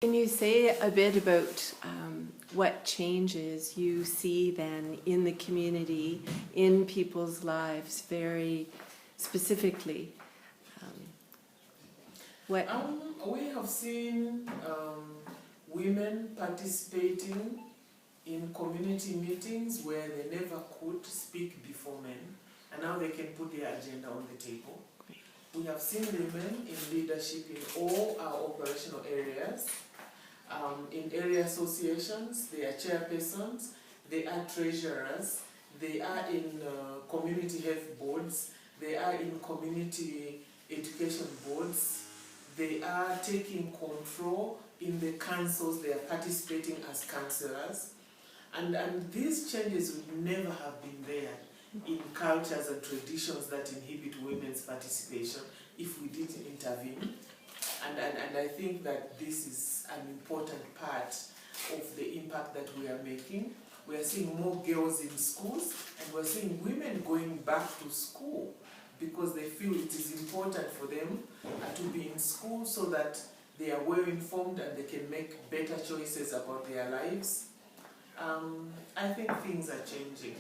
Can you say a bit about what changes you see then in the community, in people's lives, very specifically? We have seen women participating in community meetings where they never could speak before men, and now they can put their agenda on the table. Great. We have seen women in leadership in all our operational areas. In area associations, they are chairpersons, they are treasurers, they are in community health boards, they are in community education boards, they are taking control in the councils, they are participating as councillors. And these changes would never have been there in cultures and traditions that inhibit women's participation if we didn't intervene. And I think that this is an important part of the impact that we are making. We are seeing more girls in schools, and we're seeing women going back to school because they feel it is important for them to be in school so that they are well informed and they can make better choices about their lives. I think things are changing.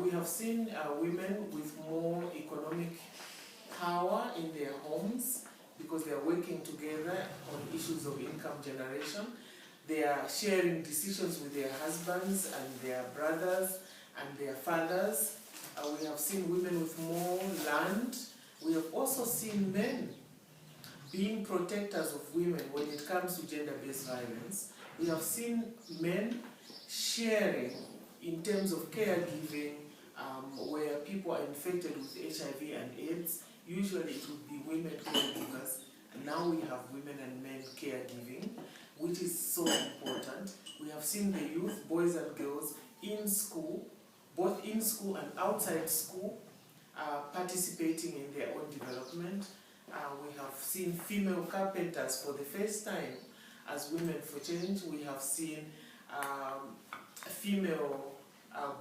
We have seen women with more economic power in their homes because they are working together on issues of income generation. They are sharing decisions with their husbands and their brothers and their fathers. We have seen women with more land. We have also seen men being protectors of women when it comes to gender-based violence. We have seen men sharing in terms of caregiving where people are infected with HIV and AIDS. Usually it would be women caregivers, and now we have women and men caregiving, which is so important. We have seen the youth, boys and girls, in school, both in school and outside school, participating in their own development. We have seen female carpenters for the first time as Women for Change. We have seen female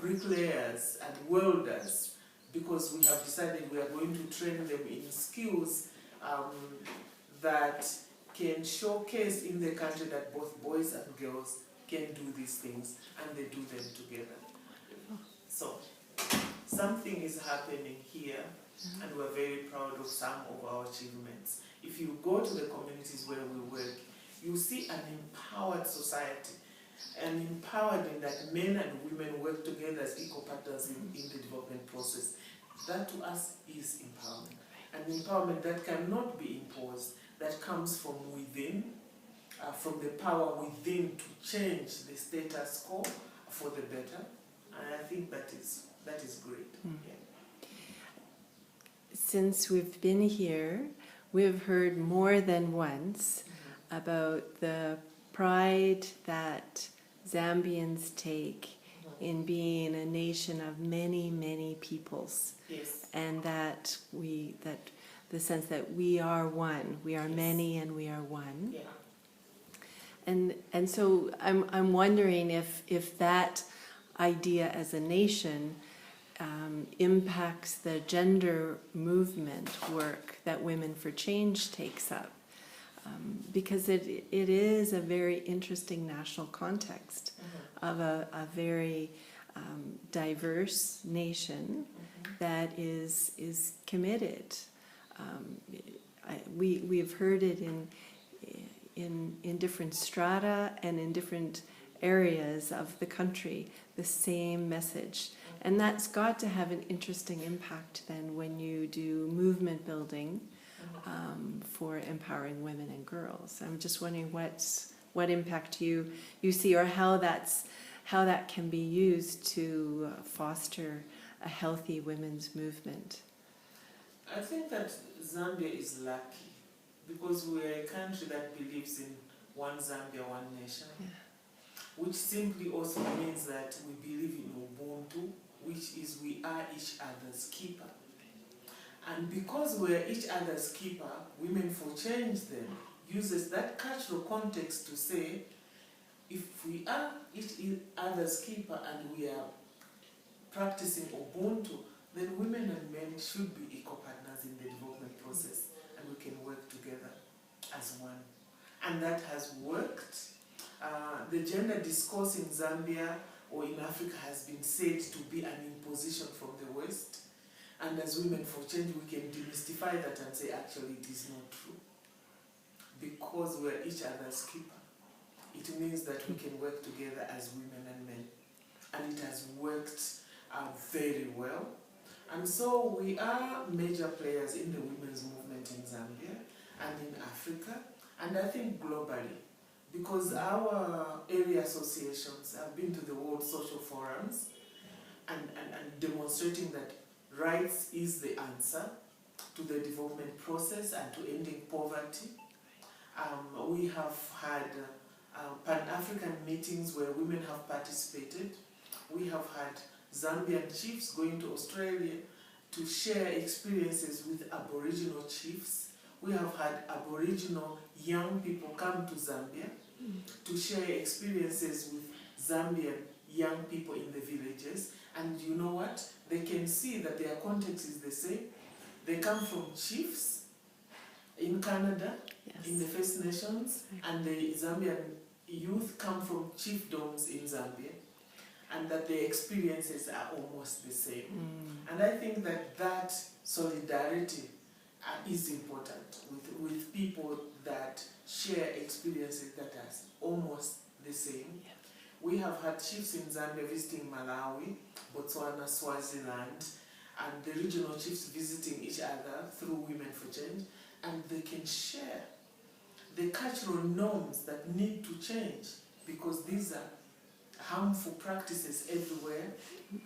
bricklayers and welders, because we have decided we are going to train them in skills that can showcase in the country that both boys and girls can do these things, and they do them together. So something is happening here, and we're very proud of some of our achievements. If you go to the communities where we work, you see an empowered society, and empowered in that men and women work together as equal partners in the development process. That to us is empowerment. An empowerment that cannot be imposed, that comes from within, from the power within to change the status quo for the better. And I think that is great. Yeah. Since we've been here, we've heard more than once about the pride that Zambians take in being a nation of many, many peoples. Yes. And that the sense that we are one, we are many and we are one. Yeah. And so I'm wondering if that idea as a nation impacts the gender movement work that Women for Change takes up. Because it is a very interesting national context of a very diverse nation that is committed. We've heard it in different strata and in different areas of the country, the same message. And that's got to have an interesting impact then when you do movement building for empowering women and girls. I'm just wondering what impact you see, or how that can be used to foster a healthy women's movement. I think that Zambia is lucky because we are a country that believes in one Zambia, one nation, which simply also means that we believe in Ubuntu, which is we are each other's keeper. And because we are each other's keeper, Women for Change then uses that cultural context to say, if we are each other's keeper and we are practicing Ubuntu, then women and men should be equal partners in the development process, and we can work together as one. and that has worked. The gender discourse in Zambia or in Africa has been said to be an imposition from the West. And as Women for Change, we can demystify that and say, actually, it is not true. Because we're each other's keeper. It means that we can work together as women and men. And it has worked very well. And so we are major players in the women's movement in Zambia and in Africa, and I think globally. Because our area associations have been to the World Social Forums and demonstrating that rights is the answer to the development process and to ending poverty. We have had Pan-African meetings where women have participated. We have had Zambian chiefs going to Australia to share experiences with Aboriginal chiefs. We have had Aboriginal young people come to Zambia to share experiences with Zambian young people in the villages. And you know what? They can see that their context is the same. They come from chiefs in Canada, Yes. in the First Nations, and the Zambian youth come from chiefdoms in Zambia, and that their experiences are almost the same. And I think that solidarity is important with people that share experiences that are almost the same. Yeah. We have had chiefs in Zambia visiting Malawi, Botswana, Swaziland, and the regional chiefs visiting each other through Women for Change, and they can share the cultural norms that need to change, because these are harmful practices everywhere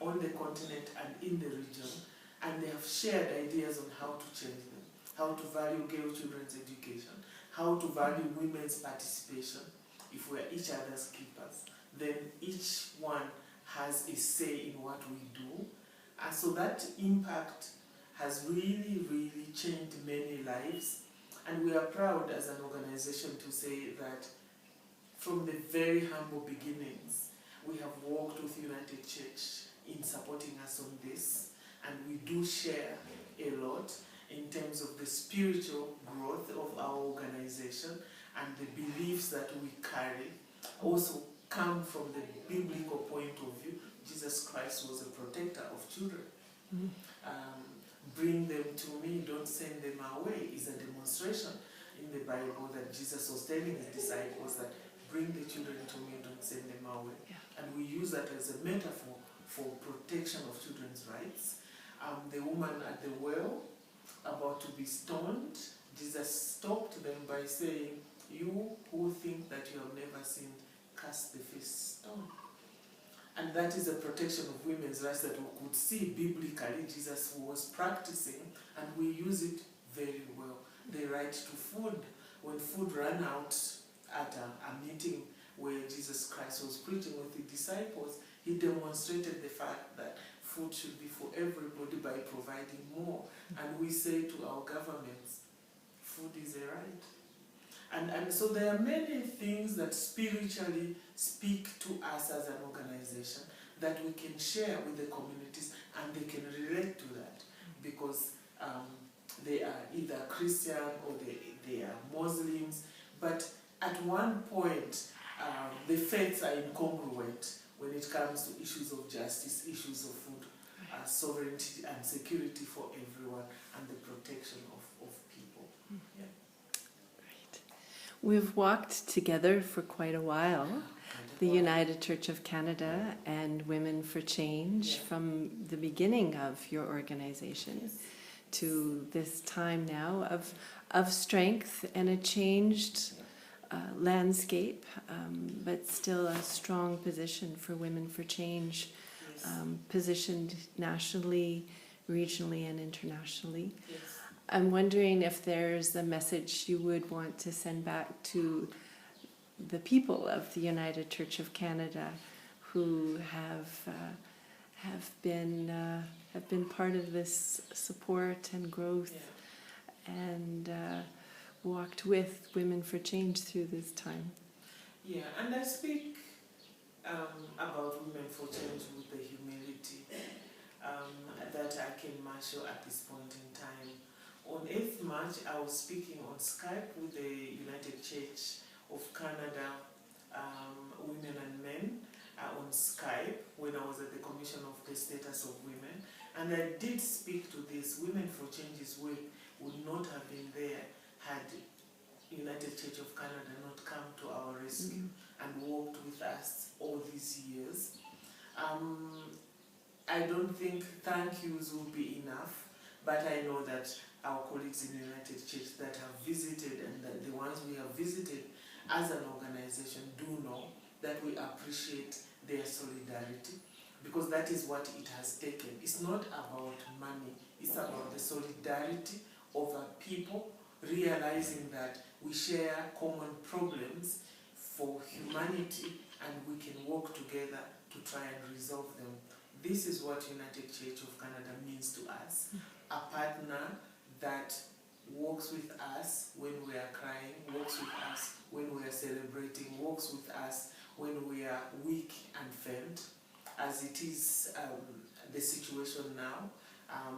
on the continent and in the region, and they have shared ideas on how to change them, how to value girl children's education, how to value women's participation. If we're each other's keepers, then each one has a say in what we do. And so that impact has really, really changed many lives. And we are proud as an organization to say that from the very humble beginnings, we have worked with United Church in supporting us on this. And we do share a lot in terms of the spiritual growth of our organization, and the beliefs that we carry also come from the biblical point of view. Jesus Christ was a protector of children. Bring them to me, don't send them away is a demonstration in the Bible that Jesus was telling his disciples that bring the children to me, don't send them away. Yeah. And we use that as a metaphor for protection of children's rights. The woman at the well, about to be stoned, Jesus stopped them by saying, you who think that you have never sinned, cast the first stone. And that is a protection of women's rights that we could see biblically Jesus was practicing, and we use it very well. The right to food. When food ran out at a meeting where Jesus Christ was preaching with the disciples, he demonstrated the fact that food should be for everybody by providing more. And we say to our governments, food is a right. And so there are many things that spiritually speak to us as an organization that we can share with the communities, and they can relate to that because they are either Christian or they are Muslims. But at one point, the faiths are incongruent when it comes to issues of justice, issues of food, sovereignty and security for everyone, and the protection of people. Yeah. We've walked together for quite a while, the United Church of Canada and Women for Change, from the beginning of your organization to this time now of strength and a changed landscape, but still a strong position for Women for Change, positioned nationally, regionally, and internationally. Yes. I'm wondering if there's a message you would want to send back to the people of the United Church of Canada who have been part of this support and growth and walked with Women for Change through this time. Yeah, and I speak about Women for Change with the humility that I can marshal at this point in time. On 8th March, I was speaking on Skype with the United Church of Canada women and men on Skype when I was at the Commission of the Status of Women. And I did speak to this. Women for Change's work would not have been there had United Church of Canada not come to our rescue and walked with us all these years. I don't think thank yous will be enough, but I know that our colleagues in the United Church that have visited and that the ones we have visited as an organization do know that we appreciate their solidarity, because that is what it has taken. It's not about money, it's about the solidarity of our people, realizing that we share common problems for humanity and we can work together to try and resolve them. This is what United Church of Canada means to us, a partner that walks with us when we are crying, walks with us when we are celebrating, walks with us when we are weak and faint, as it is the situation now.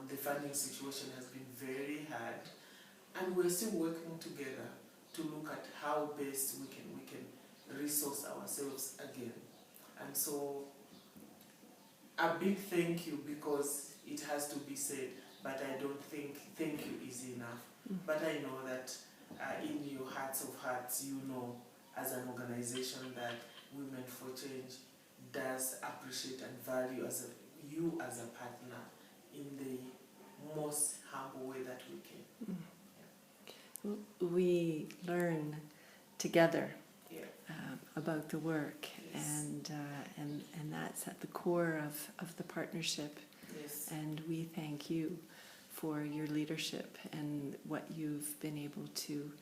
The funding situation has been very hard, and we're still working together to look at how best we can resource ourselves again. And so a big thank you, because it has to be said, but I don't think thank you is enough. But I know that in your hearts of hearts, you know, as an organization, that Women for Change does appreciate and value you as a partner in the most humble way that we can. We learn together Yeah. about the work, Yes. and that's at the core of the partnership. Yes. And we thank you for your leadership and what you've been able to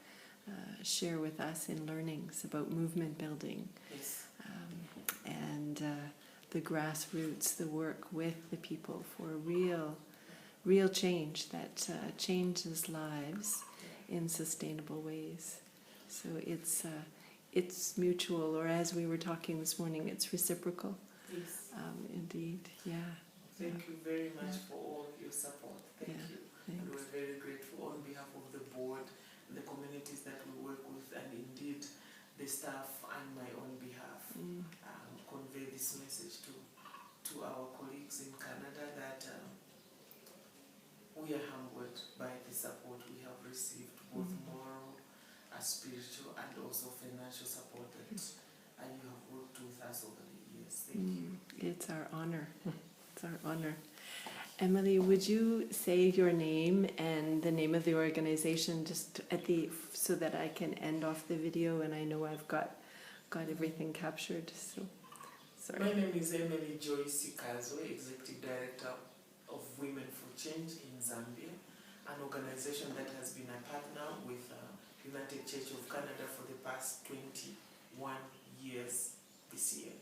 share with us in learnings about movement building, Yes. and the grassroots, the work with the people for real change that changes lives in sustainable ways. So it's mutual, or as we were talking this morning, it's reciprocal. Yes. Indeed, yeah. Thank you very much for all your support. Thank Yeah. you. Thanks. And we're very grateful on behalf of the board, the communities that we work with, and indeed the staff and my own behalf. Convey this message to our colleagues in Canada that we are humbled by the support we have received, both moral, spiritual, and also financial support that you have worked with us over the years. Thank you. It's our honor. It's our honor. Emily, would you say your name and the name of the organization just so that I can end off the video and I know I've got everything captured? So, sorry. My name is Emily Joyce Kazwe, Executive Director of Women for Change in Zambia, an organization that has been a partner with United Church of Canada for the past 21 years this year.